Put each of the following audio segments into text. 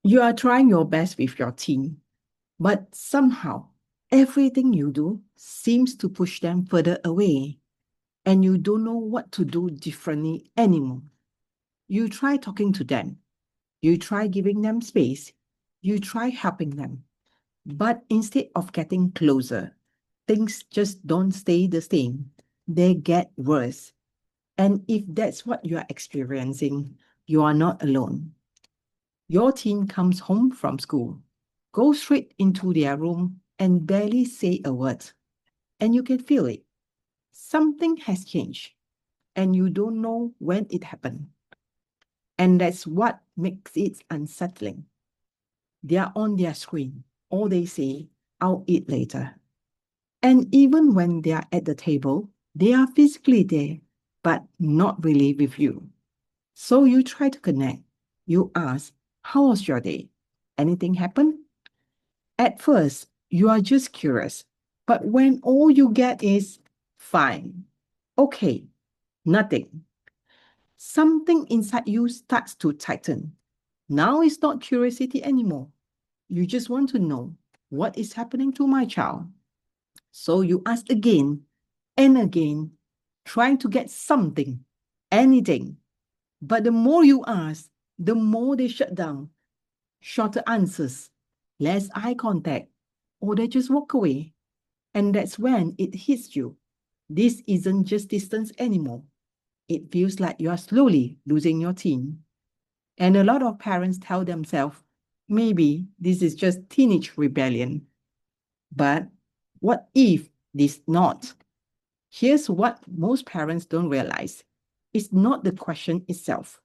You are trying your best with your teen, but somehow everything you do seems to push them further away, and you don't know what to do differently anymore. You try talking to them, you try giving them space, you try helping them, but instead of getting closer, things just don't stay the same. They get worse. And if that's what you are experiencing, you are not alone. Your teen comes home from school, goes straight into their room and barely say a word. And you can feel it. Something has changed and you don't know when it happened. And that's what makes it unsettling. They are on their screen, or they say, I'll eat later. And even when they are at the table, they are physically there, but not really with you. So you try to connect. You ask, how was your day? Anything happen? At first, you are just curious. But when all you get is fine, okay, nothing, something inside you starts to tighten. Now it's not curiosity anymore. You just want to know what is happening to my child. So you ask again and again, trying to get something, anything. But the more you ask, the more they shut down. Shorter answers, less eye contact, or they just walk away. And that's when it hits you. This isn't just distance anymore. It feels like you are slowly losing your teen. And a lot of parents tell themselves, maybe this is just teenage rebellion. But what if this not? Here's what most parents don't realize. It's not the question itself.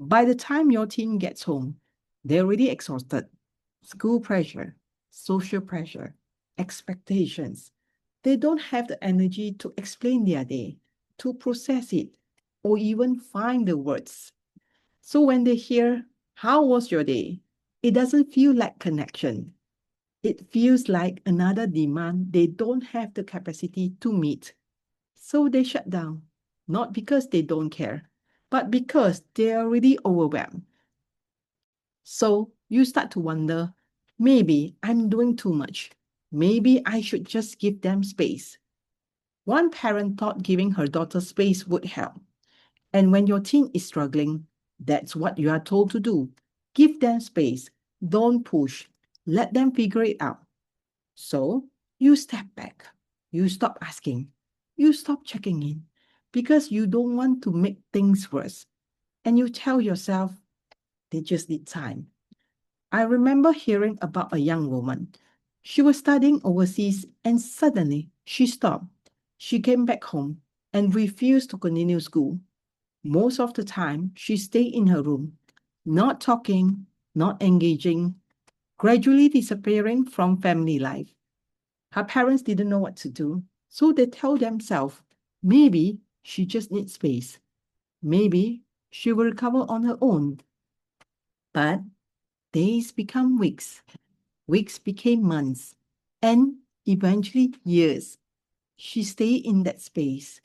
By the time your teen gets home, they're already exhausted. School pressure, social pressure, expectations. They don't have the energy to explain their day, to process it, or even find the words. So when they hear, how was your day? It doesn't feel like connection. It feels like another demand they don't have the capacity to meet. So they shut down, not because they don't care, but because they're already overwhelmed. So you start to wonder, maybe I'm doing too much. Maybe I should just give them space. One parent thought giving her daughter space would help. And when your teen is struggling, that's what you are told to do. Give them space. Don't push. Let them figure it out. So you step back. You stop asking. You stop checking in because you don't want to make things worse. And you tell yourself, they just need time. I remember hearing about a young woman. She was studying overseas and suddenly she stopped. She came back home and refused to continue school. Most of the time, she stayed in her room, not talking, not engaging, gradually disappearing from family life. Her parents didn't know what to do, so they tell themselves, maybe she just needs space. Maybe she will recover on her own. But days become weeks. Weeks became months, and eventually years. She stayed in that space,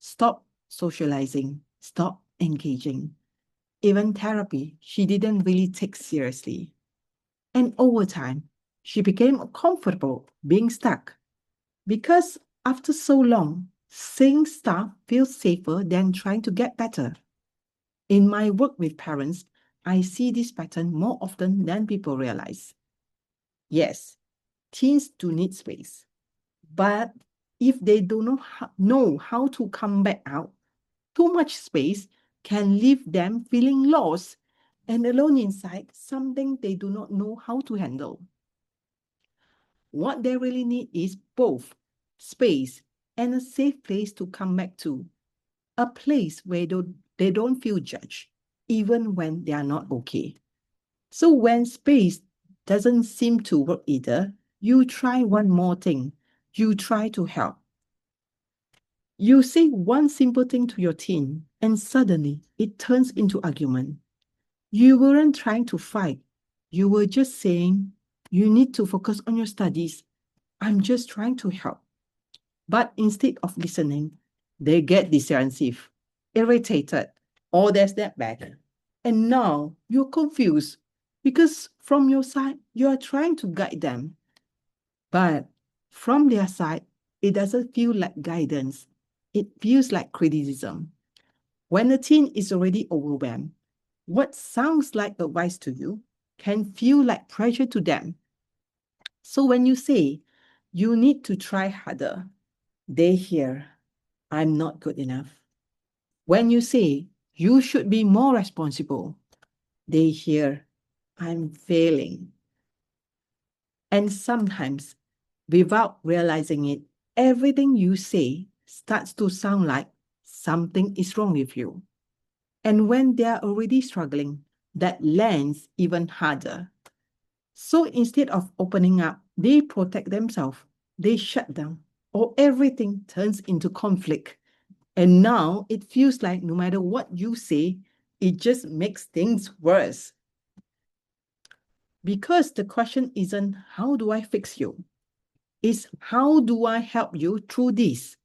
stopped socializing, stopped engaging. Even therapy, she didn't really take seriously. And over time, she became comfortable being stuck. Because after so long, saying stuff feels safer than trying to get better. In my work with parents, I see this pattern more often than people realize. Yes, teens do need space. But if they do not know how to come back out, too much space can leave them feeling lost and alone inside something they do not know how to handle. What they really need is both space and a safe place to come back to, a place where they don't feel judged, even when they are not okay. So when space doesn't seem to work either, you try one more thing. You try to help. You say one simple thing to your teen, and suddenly it turns into argument. You weren't trying to fight. You were just saying, you need to focus on your studies. I'm just trying to help. But instead of listening, they get defensive, irritated, or they step back. And now you're confused. Because from your side, you are trying to guide them. But from their side, it doesn't feel like guidance. It feels like criticism. When a teen is already overwhelmed, what sounds like advice to you can feel like pressure to them. So when you say, you need to try harder, they hear, I'm not good enough. When you say, you should be more responsible, they hear, I'm failing. And sometimes, without realizing it, everything you say starts to sound like something is wrong with you. And when they're already struggling, that lands even harder. So instead of opening up, they protect themselves, they shut down, or everything turns into conflict. And now it feels like no matter what you say, it just makes things worse. Because the question isn't, how do I fix you? It's, how do I help you through this?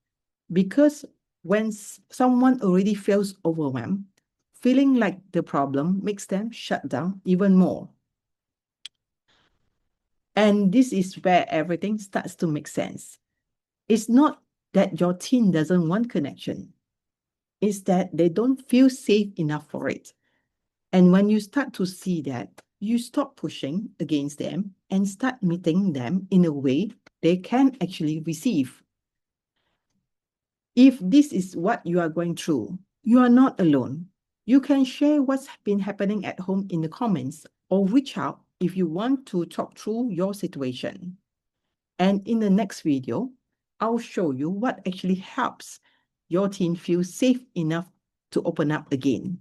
Because when someone already feels overwhelmed, feeling like the problem makes them shut down even more. And this is where everything starts to make sense. It's not that your teen doesn't want connection. It's that they don't feel safe enough for it. And when you start to see that, you stop pushing against them and start meeting them in a way they can actually receive. If this is what you are going through, you are not alone. You can share what's been happening at home in the comments or reach out if you want to talk through your situation. And in the next video, I'll show you what actually helps your teen feel safe enough to open up again.